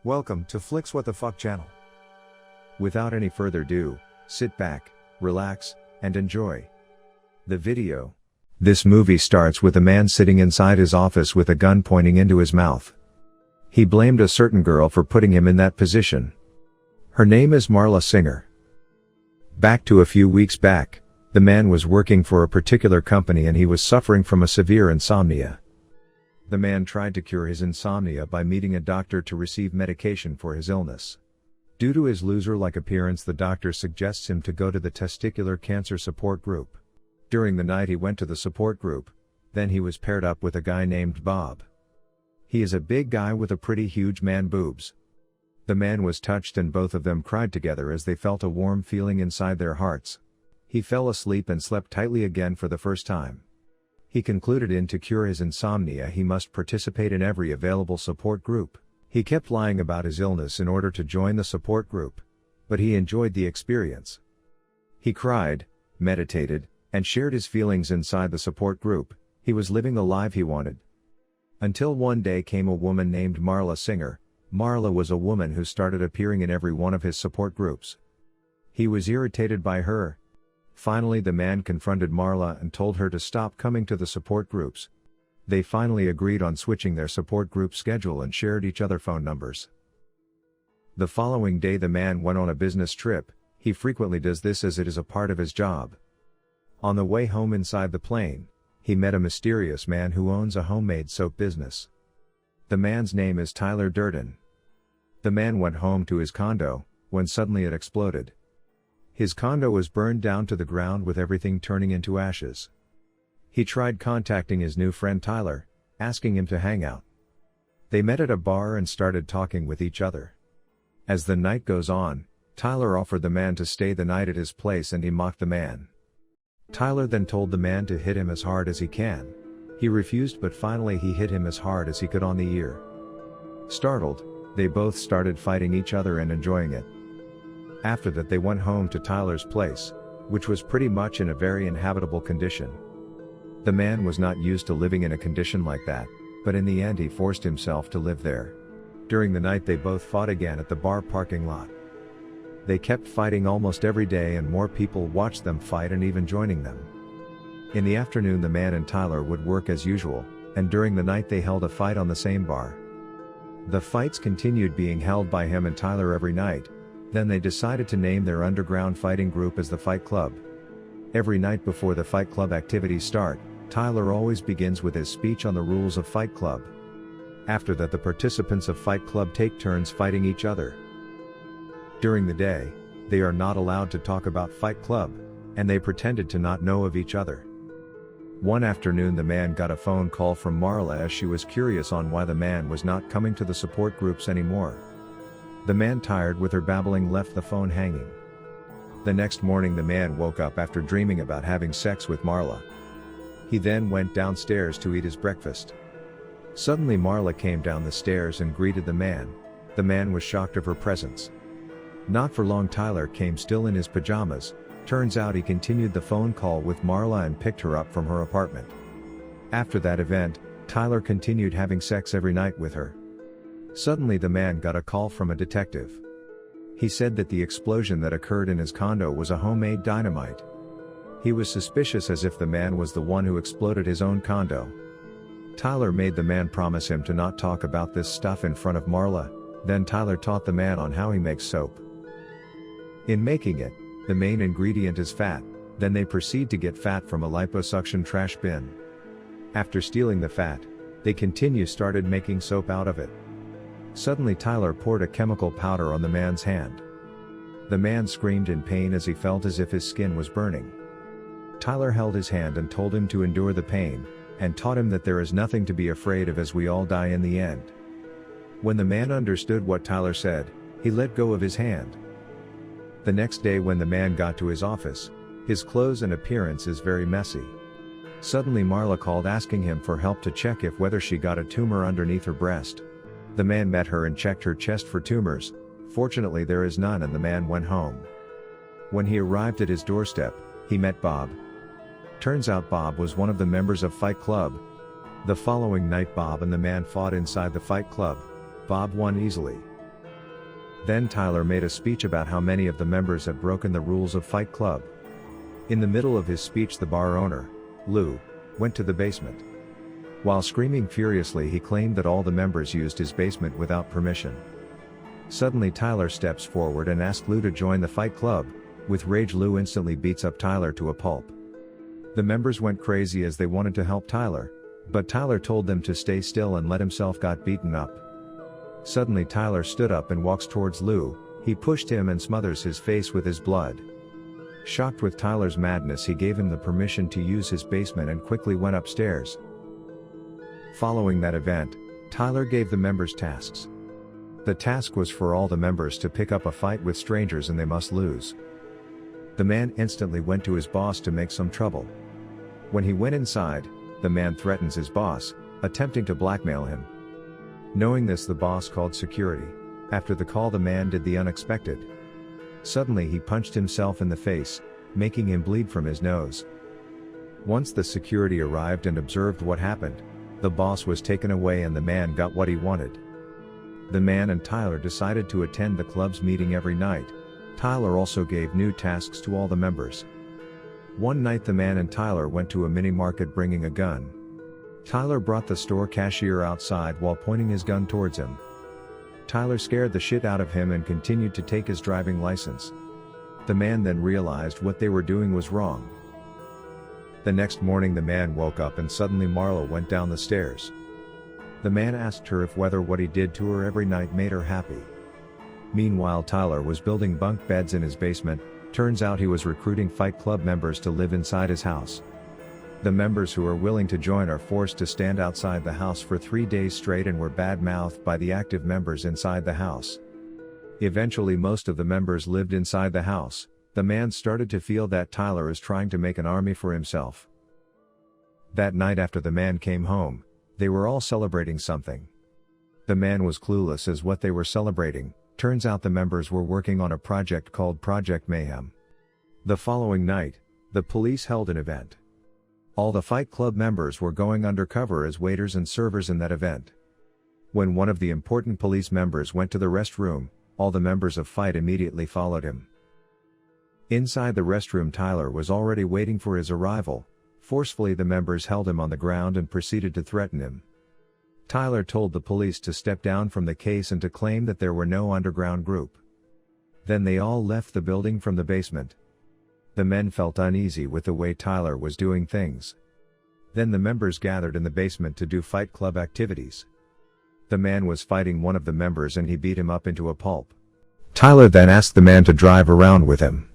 Welcome to Flicks What the Fuck channel. Without any further ado, sit back, relax, and enjoy the video. This movie starts with a man sitting inside his office with a gun pointing into his mouth. He blamed a certain girl for putting him in that position. Her name is Marla Singer. Back to a few weeks back, the man was working for a particular company and he was suffering from a severe insomnia. The man tried to cure his insomnia by meeting a doctor to receive medication for his illness. Due to his loser-like appearance, the doctor suggests him to go to the testicular cancer support group. During the night he went to the support group, then he was paired up with a guy named Bob. He is a big guy with a pretty huge man boobs. The man was touched and both of them cried together as they felt a warm feeling inside their hearts. He fell asleep and slept tightly again for the first time. He concluded to cure his insomnia he must participate in every available support group. He kept lying about his illness in order to join the support group, but he enjoyed the experience. He cried, meditated, and shared his feelings inside the support group. He was living the life he wanted. Until one day came a woman named Marla Singer. Marla was a woman who started appearing in every one of his support groups. He was irritated by her. Finally the man confronted Marla and told her to stop coming to the support groups. They finally agreed on switching their support group schedule and shared each other phone numbers. The following day the man went on a business trip. He frequently does this as it is a part of his job. On the way home inside the plane, he met a mysterious man who owns a homemade soap business. The man's name is Tyler Durden. The man went home to his condo, when suddenly it exploded. His condo was burned down to the ground with everything turning into ashes. He tried contacting his new friend Tyler, asking him to hang out. They met at a bar and started talking with each other. As the night goes on, Tyler offered the man to stay the night at his place and he mocked the man. Tyler then told the man to hit him as hard as he can. He refused, but finally he hit him as hard as he could on the ear. Startled, they both started fighting each other and enjoying it. After that they went home to Tyler's place, which was pretty much in a very inhabitable condition. The man was not used to living in a condition like that, but in the end he forced himself to live there. During the night they both fought again at the bar parking lot. They kept fighting almost every day and more people watched them fight and even joining them. In the afternoon the man and Tyler would work as usual, and during the night they held a fight on the same bar. The fights continued being held by him and Tyler every night. Then they decided to name their underground fighting group as the Fight Club. Every night before the Fight Club activities start, Tyler always begins with his speech on the rules of Fight Club. After that the participants of Fight Club take turns fighting each other. During the day, they are not allowed to talk about Fight Club, and they pretended to not know of each other. One afternoon the man got a phone call from Marla as she was curious on why the man was not coming to the support groups anymore. The man, tired with her babbling, left the phone hanging. The next morning the man woke up after dreaming about having sex with Marla. He then went downstairs to eat his breakfast. Suddenly Marla came down the stairs and greeted the man. The man was shocked of her presence. Not for long Tyler came still in his pajamas. Turns out he continued the phone call with Marla and picked her up from her apartment. After that event, Tyler continued having sex every night with her. Suddenly the man got a call from a detective. He said that the explosion that occurred in his condo was a homemade dynamite. He was suspicious as if the man was the one who exploded his own condo. Tyler made the man promise him to not talk about this stuff in front of Marla. Then Tyler taught the man on how he makes soap. In making it, the main ingredient is fat, then they proceed to get fat from a liposuction trash bin. After stealing the fat, they started making soap out of it. Suddenly Tyler poured a chemical powder on the man's hand. The man screamed in pain as he felt as if his skin was burning. Tyler held his hand and told him to endure the pain, and taught him that there is nothing to be afraid of as we all die in the end. When the man understood what Tyler said, he let go of his hand. The next day when the man got to his office, his clothes and appearance is very messy. Suddenly Marla called asking him for help to check if whether she got a tumor underneath her breast. The man met her and checked her chest for tumors. Fortunately there is none and the man went home. When he arrived at his doorstep, he met Bob. Turns out Bob was one of the members of Fight Club. The following night Bob and the man fought inside the Fight Club. Bob won easily. Then Tyler made a speech about how many of the members had broken the rules of Fight Club. In the middle of his speech, the bar owner, Lou, went to the basement. While screaming furiously, he claimed that all the members used his basement without permission. Suddenly Tyler steps forward and asks Lou to join the Fight Club. With rage, Lou instantly beats up Tyler to a pulp. The members went crazy as they wanted to help Tyler, but Tyler told them to stay still and let himself get beaten up. Suddenly Tyler stood up and walks towards Lou. He pushed him and smothers his face with his blood. Shocked with Tyler's madness, he gave him the permission to use his basement and quickly went upstairs. Following that event, Tyler gave the members tasks. The task was for all the members to pick up a fight with strangers and they must lose. The man instantly went to his boss to make some trouble. When he went inside, the man threatens his boss, attempting to blackmail him. Knowing this, the boss called security. After the call, the man did the unexpected. Suddenly he punched himself in the face, making him bleed from his nose. Once the security arrived and observed what happened, the boss was taken away and the man got what he wanted. The man and Tyler decided to attend the club's meeting every night. Tyler also gave new tasks to all the members. One night the man and Tyler went to a mini market bringing a gun. Tyler brought the store cashier outside while pointing his gun towards him. Tyler scared the shit out of him and continued to take his driving license. The man then realized what they were doing was wrong. The next morning the man woke up and suddenly Marla went down the stairs. The man asked her if whether what he did to her every night made her happy. Meanwhile, Tyler was building bunk beds in his basement. Turns out he was recruiting Fight Club members to live inside his house. The members who are willing to join are forced to stand outside the house for 3 days straight and were bad-mouthed by the active members inside the house. Eventually most of the members lived inside the house. The man started to feel that Tyler is trying to make an army for himself. That night after the man came home, they were all celebrating something. The man was clueless as what they were celebrating. Turns out the members were working on a project called Project Mayhem. The following night, the police held an event. All the Fight Club members were going undercover as waiters and servers in that event. When one of the important police members went to the restroom, all the members of Fight immediately followed him. Inside the restroom, Tyler was already waiting for his arrival. Forcefully the members held him on the ground and proceeded to threaten him. Tyler told the police to step down from the case and to claim that there were no underground group. Then they all left the building from the basement. The men felt uneasy with the way Tyler was doing things. Then the members gathered in the basement to do Fight Club activities. The man was fighting one of the members and he beat him up into a pulp. Tyler then asked the man to drive around with him.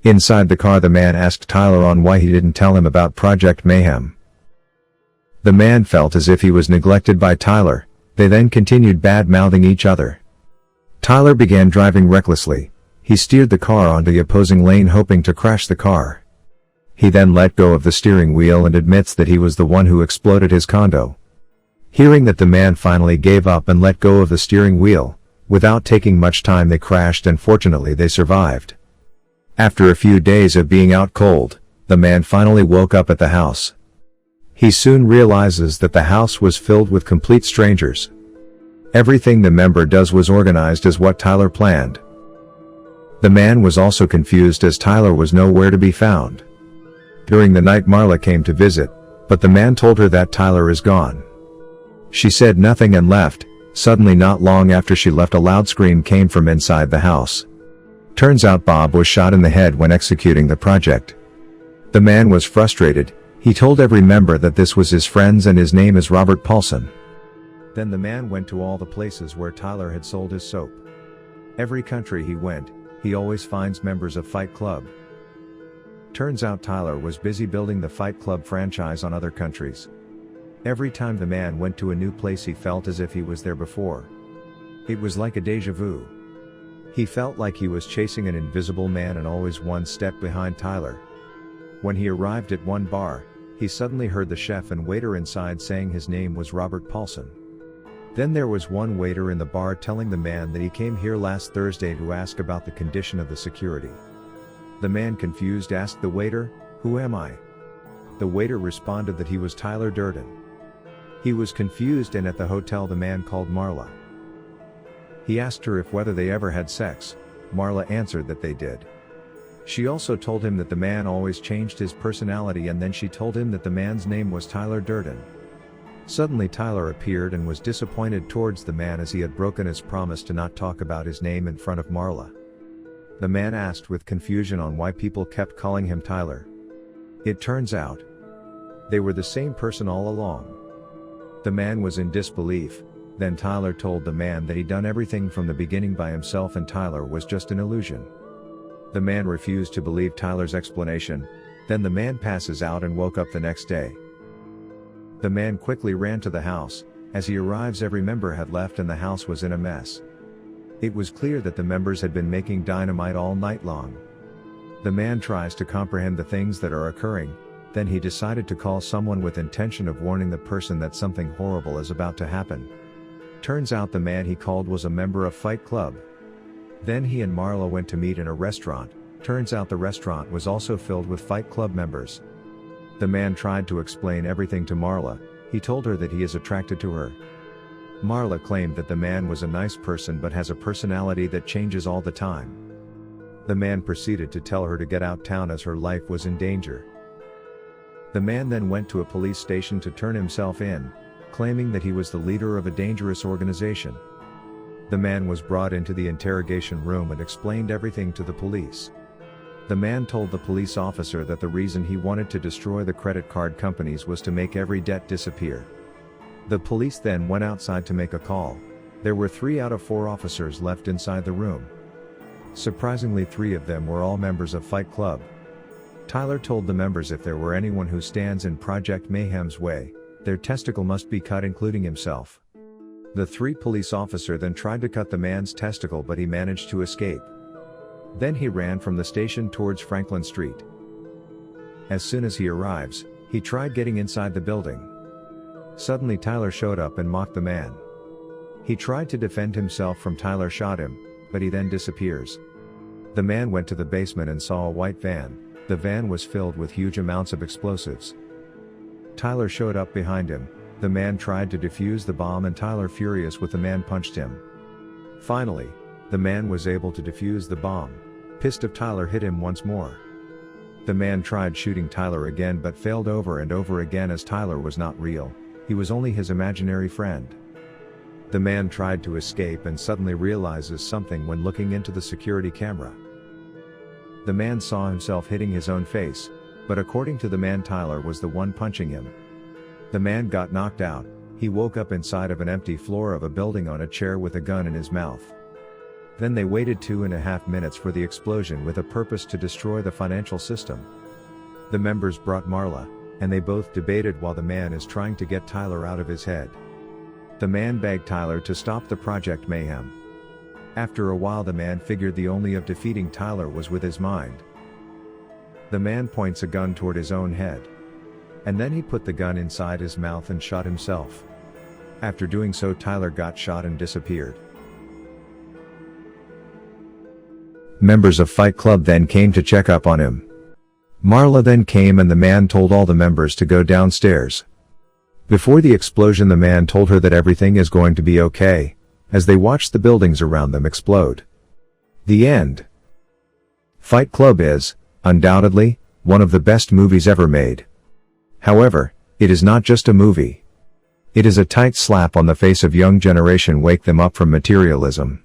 Inside the car, the man asked Tyler on why he didn't tell him about Project Mayhem. The man felt as if he was neglected by Tyler. They then continued bad-mouthing each other. Tyler began driving recklessly. He steered the car onto the opposing lane hoping to crash the car. He then let go of the steering wheel and admits that he was the one who exploded his condo. Hearing that, the man finally gave up and let go of the steering wheel. Without taking much time they crashed and fortunately they survived. After a few days of being out cold, the man finally woke up at the house. He soon realizes that the house was filled with complete strangers. Everything the member does was organized as what Tyler planned. The man was also confused as Tyler was nowhere to be found. During the night Marla came to visit, but the man told her that Tyler is gone. She said nothing and left. Suddenly, not long after she left, a loud scream came from inside the house. Turns out Bob was shot in the head when executing the project. The man was frustrated. He told every member that this was his friends and his name is Robert Paulson. Then the man went to all the places where Tyler had sold his soap. Every country he went, he always finds members of Fight Club. Turns out Tyler was busy building the Fight Club franchise on other countries. Every time the man went to a new place he felt as if he was there before. It was like a déjà vu. He felt like he was chasing an invisible man and always one step behind Tyler. When he arrived at one bar, he suddenly heard the chef and waiter inside saying his name was Robert Paulson. Then there was one waiter in the bar telling the man that he came here last Thursday to ask about the condition of the security. The man, confused, asked the waiter, "Who am I?" The waiter responded that he was Tyler Durden. He was confused, and at the hotel the man called Marla. He asked her if whether they ever had sex. Marla answered that they did. She also told him that the man always changed his personality, and then she told him that the man's name was Tyler Durden. Suddenly Tyler appeared and was disappointed towards the man as he had broken his promise to not talk about his name in front of Marla. The man asked with confusion on why people kept calling him Tyler. It turns out they were the same person all along. The man was in disbelief. Then Tyler told the man that he'd done everything from the beginning by himself and Tyler was just an illusion. The man refused to believe Tyler's explanation. Then the man passes out and woke up the next day. The man quickly ran to the house. As he arrives, every member had left and the house was in a mess. It was clear that the members had been making dynamite all night long. The man tries to comprehend the things that are occurring. Then he decided to call someone with intention of warning the person that something horrible is about to happen. Turns out the man he called was a member of Fight Club. Then he and Marla went to meet in a restaurant. Turns out the restaurant was also filled with Fight Club members. The man tried to explain everything to Marla. He told her that he is attracted to her. Marla claimed that the man was a nice person but has a personality that changes all the time. The man proceeded to tell her to get out town as her life was in danger. The man then went to a police station to turn himself in, claiming that he was the leader of a dangerous organization. The man was brought into the interrogation room and explained everything to the police. The man told the police officer that the reason he wanted to destroy the credit card companies was to make every debt disappear. The police then went outside to make a call. There were 3 out of 4 officers left inside the room. Surprisingly, 3 of them were all members of Fight Club. Tyler told the members if there were anyone who stands in Project Mayhem's way, their testicle must be cut, including himself. The 3 police officers then tried to cut the man's testicle, but he managed to escape. Then he ran from the station towards Franklin Street. As soon as he arrives, he tried getting inside the building. Suddenly Tyler showed up and mocked the man. He tried to defend himself from Tyler shot him, but he then disappears. The man went to the basement and saw a white van. The van was filled with huge amounts of explosives. Tyler showed up behind him. The man tried to defuse the bomb and Tyler, furious with the man, punched him. Finally, the man was able to defuse the bomb. Pissed off, Tyler hit him once more. The man tried shooting Tyler again but failed over and over again as Tyler was not real. He was only his imaginary friend. The man tried to escape and suddenly realizes something when looking into the security camera. The man saw himself hitting his own face, but according to the man, Tyler was the one punching him. The man got knocked out. He woke up inside of an empty floor of a building on a chair with a gun in his mouth. Then they waited 2.5 minutes for the explosion with a purpose to destroy the financial system. The members brought Marla, and they both debated while the man is trying to get Tyler out of his head. The man begged Tyler to stop the Project Mayhem. After a while the man figured the only way of defeating Tyler was with his mind. The man points a gun toward his own head. And then he put the gun inside his mouth and shot himself. After doing so, Tyler got shot and disappeared. Members of Fight Club then came to check up on him. Marla then came and the man told all the members to go downstairs. Before the explosion, the man told her that everything is going to be okay, as they watched the buildings around them explode. The end. Fight Club is, undoubtedly, one of the best movies ever made. However, it is not just a movie. It is a tight slap on the face of young generation. Wake them up from materialism.